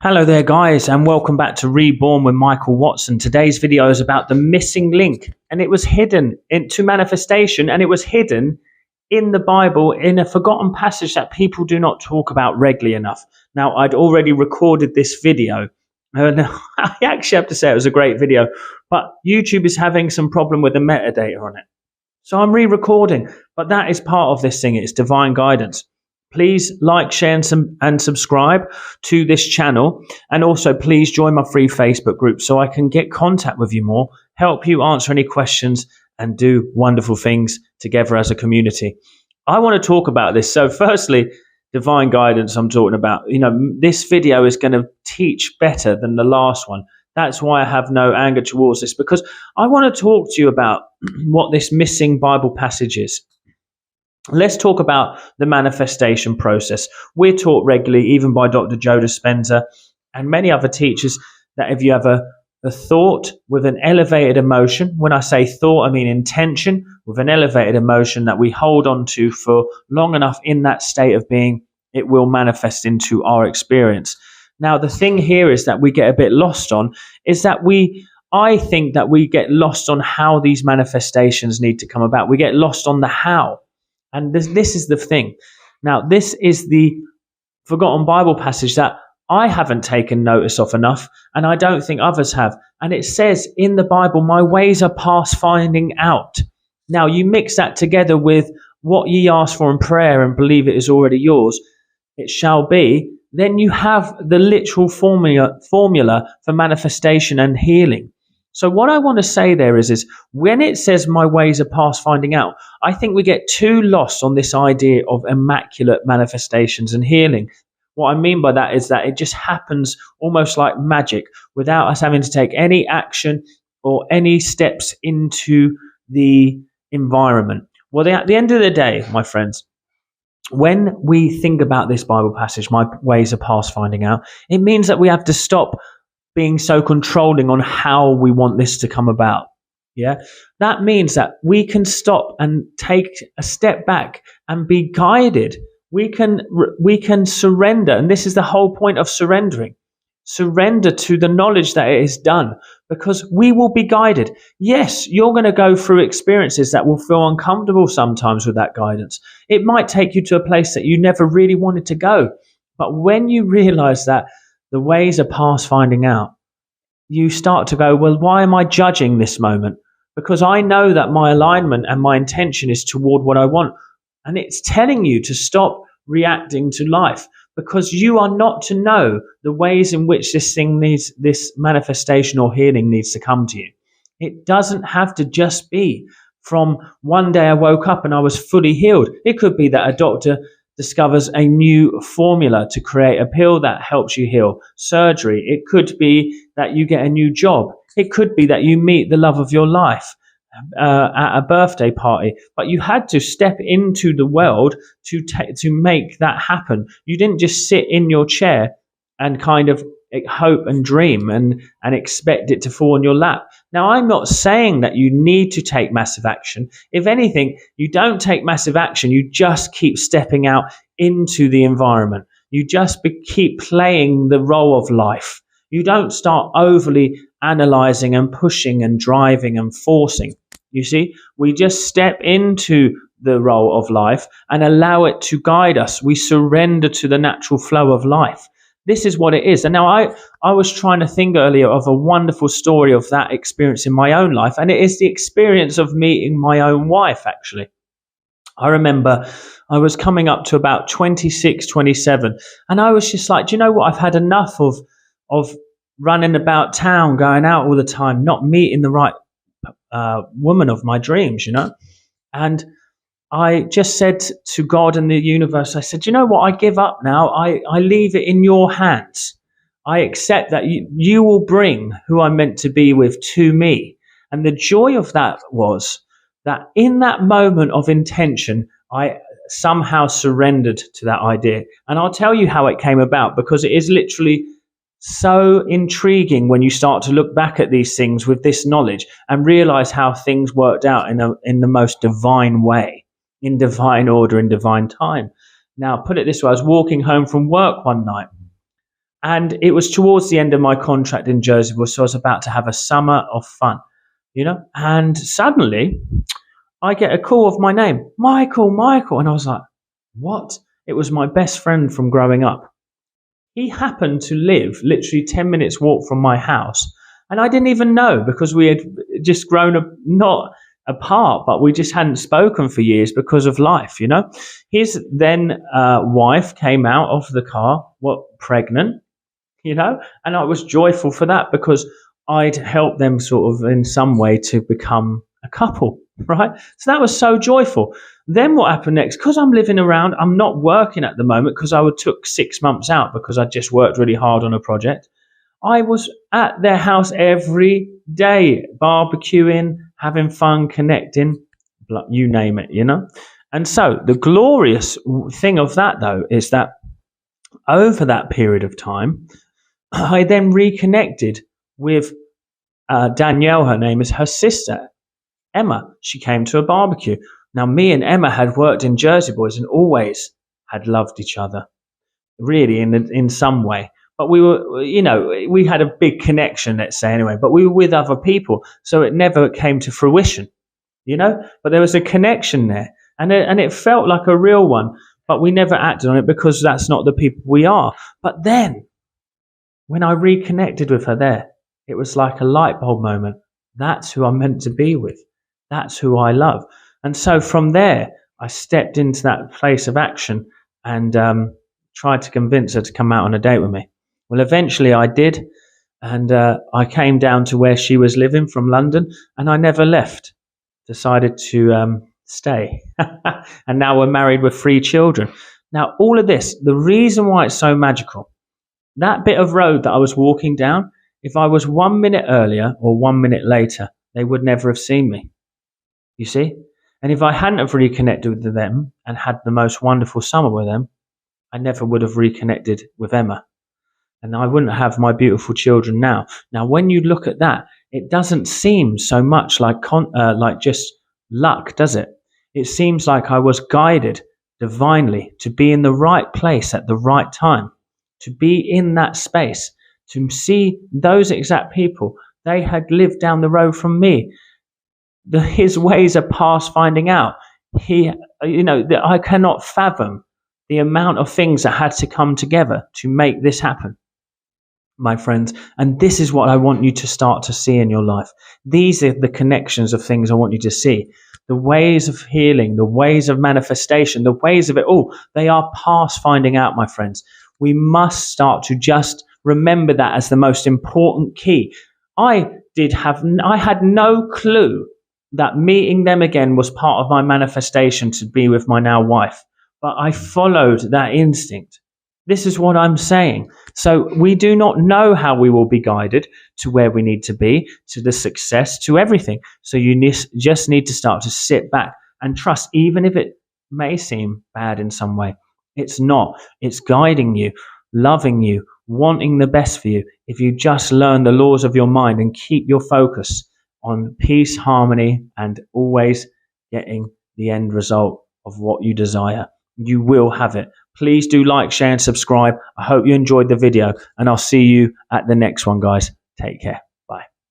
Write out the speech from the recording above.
Hello there guys, and welcome back to Reborn with Michael Watson. Today's video is about the missing link, and it was hidden into manifestation, and it was hidden in the Bible in a forgotten passage that people do not talk about regularly enough. Now, I'd already recorded this video, and I actually have to say it was a great video, but YouTube is having some problem with the metadata on it. So I'm re-recording, but that is part of this thing. It's divine guidance. Please like, share, and subscribe to this channel. And also, please join my free Facebook group so I can get contact with you more, help you answer any questions, and do wonderful things together as a community. I want to talk about this. So firstly, divine guidance I'm talking about. This video is going to teach better than the last one. That's why I have no anger towards this, because I want to talk to you about what this missing Bible passage is. Let's talk about the manifestation process. We're taught regularly, even by Dr. Joe Dispenza and many other teachers, that if you have a thought with an elevated emotion, when I say thought, I mean intention, with an elevated emotion that we hold on to for long enough in that state of being, it will manifest into our experience. Now, the thing here is that we get a bit lost on, is that I think that we get lost on how these manifestations need to come about. We get lost on the how. And this is the thing. Now, this is the forgotten Bible passage that I haven't taken notice of enough, and I don't think others have. And it says in the Bible, my ways are past finding out. Now, you mix that together with what ye ask for in prayer and believe it is already yours, it shall be. Then you have the literal formula for manifestation and healing. So what I want to say there is when it says my ways are past finding out, I think we get too lost on this idea of immaculate manifestations and healing. What I mean by that is that it just happens almost like magic without us having to take any action or any steps into the environment. Well, at the end of the day, my friends, when we think about this Bible passage, my ways are past finding out, it means that we have to stop being so controlling on how we want this to come about. Yeah, that means that we can stop and take a step back and be guided. We can surrender, and this is the whole point of surrendering. Surrender to the knowledge that it is done, because we will be guided. Yes, you're going to go through experiences that will feel uncomfortable sometimes with that guidance. It might take you to a place that you never really wanted to go. But when you realize that the ways are past finding out, you start to go, well, why am I judging this moment? Because I know that my alignment and my intention is toward what I want. And it's telling you to stop reacting to life, because you are not to know the ways in which this manifestation or healing needs to come to you. It doesn't have to just be from one day I woke up and I was fully healed. It could be that a doctor discovers a new formula to create a pill that helps you heal. Surgery. It could be that you get a new job. It could be that you meet the love of your life at a birthday party. But you had to step into the world to make that happen. You didn't just sit in your chair and kind of hope and dream and expect it to fall in your lap. Now, I'm not saying that you need to take massive action. If anything, you don't take massive action. You just keep stepping out into the environment. You just keep playing the role of life. You don't start overly analyzing and pushing and driving and forcing. You see, we just step into the role of life and allow it to guide us. We surrender to the natural flow of life. This is what it is. And now I was trying to think earlier of a wonderful story of that experience in my own life. And it is the experience of meeting my own wife, actually. I remember I was coming up to about 26, 27. And I was just like, do you know what? I've had enough of running about town, going out all the time, not meeting the right woman of my dreams, And I just said to God and the universe, I said, you know what? I give up now. I leave it in your hands. I accept that you will bring who I'm meant to be with to me. And the joy of that was that in that moment of intention, I somehow surrendered to that idea. And I'll tell you how it came about, because it is literally so intriguing when you start to look back at these things with this knowledge and realize how things worked out in the most divine way. In divine order, in divine time. Now, put it this way, I was walking home from work one night And it was towards the end of my contract in Jersey, so I was about to have a summer of fun, and suddenly I get a call of my name, Michael, Michael. And I was like, what? It was my best friend from growing up. He happened to live literally 10 minutes walk from my house. And I didn't even know, because we had just grown up, not apart, but we just hadn't spoken for years because of life, His then wife came out of the car, pregnant, and I was joyful for that, because I'd helped them sort of in some way to become a couple, right? So that was so joyful. Then what happened next? Because I'm living around, I'm not working at the moment, because I took 6 months out because I just worked really hard on a project. I was at their house every day, barbecuing, having fun, connecting, you name it, And so the glorious thing of that, though, is that over that period of time, I then reconnected with Danielle, her name is, her sister, Emma. She came to a barbecue. Now, me and Emma had worked in Jersey Boys and always had loved each other, really, in some way. But we were, we had a big connection, let's say, anyway. But we were with other people, so it never came to fruition, But there was a connection there, and it felt like a real one. But we never acted on it because that's not the people we are. But then, when I reconnected with her there, it was like a light bulb moment. That's who I'm meant to be with. That's who I love. And so from there, I stepped into that place of action and tried to convince her to come out on a date with me. Well, eventually I did. And I came down to where she was living from London, and I never left. Decided to stay. And now we're married with 3 children. Now, all of this, the reason why it's so magical, that bit of road that I was walking down, if I was 1 minute earlier or 1 minute later, they would never have seen me. You see? And if I hadn't have reconnected with them and had the most wonderful summer with them, I never would have reconnected with Emma. And I wouldn't have my beautiful children now. Now, when you look at that, it doesn't seem so much like just luck, does it? It seems like I was guided divinely to be in the right place at the right time, to be in that space, to see those exact people. They had lived down the road from me. His ways are past finding out. I cannot fathom the amount of things that had to come together to make this happen, my friends. And this is what I want you to start to see in your life. These are the connections of things I want you to see. The ways of healing, the ways of manifestation, the ways of it all, they are past finding out, my friends. We must start to just remember that as the most important key. I had no clue that meeting them again was part of my manifestation to be with my now wife. But I followed that instinct. This is what I'm saying. So we do not know how we will be guided to where we need to be, to the success, to everything. So you just need to start to sit back and trust, even if it may seem bad in some way. It's not. It's guiding you, loving you, wanting the best for you. If you just learn the laws of your mind and keep your focus on peace, harmony, and always getting the end result of what you desire, you will have it. Please do like, share, and subscribe. I hope you enjoyed the video, and I'll see you at the next one, guys. Take care.